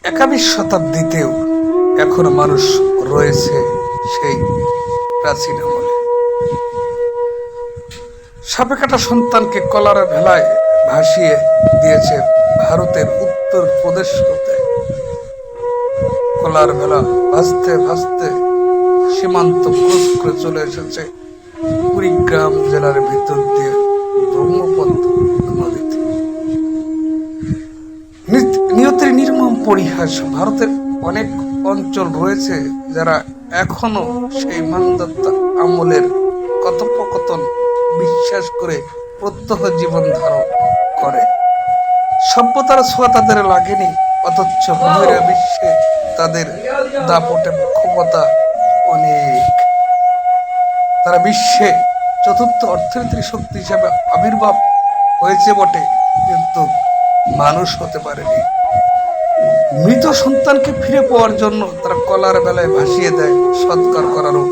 একাবিংশ শতাব্দীতেও এখনো মানুষ রয়েছে সেই প্রাচীন আমলে। সাপে কাটা সন্তানকে কলার ভেলায় ভাসিয়ে দিয়েছে ভারতের উত্তর প্রদেশ হতে। কলার ভেলা ভাসতে ভাসতে সীমান্ত ক্রস করে চলে এসেছে কুড়িগ্রাম জেলার ভিতর দিয়ে ব্রহ্মপুত্র নদীতে। নিয়তির নির্মম পরিহাস। ভারতের অনেক অঞ্চল রয়েছে যারা এখনো সেই মানদত্তা আমলের কথোপকথন বিশ্বাস করে প্রত্যহ জীবন ধারণ করে। সভ্যতার ছোঁয়া তাদের লাগেনি, অথচ বহিরা বিশ্বে তাদের দাপটে ক্ষমতা অনেক। তারা বিশ্বে চতুর্থ অর্থনৈতিক শক্তি হিসাবে আবির্ভাব হয়েছে বটে, কিন্তু মানুষ হতে পারেনি। মৃত সন্তানকে ফিরে পাওয়ার জন্য তারা কলার বেলায় ভাসিয়ে দেয় সৎকার করারও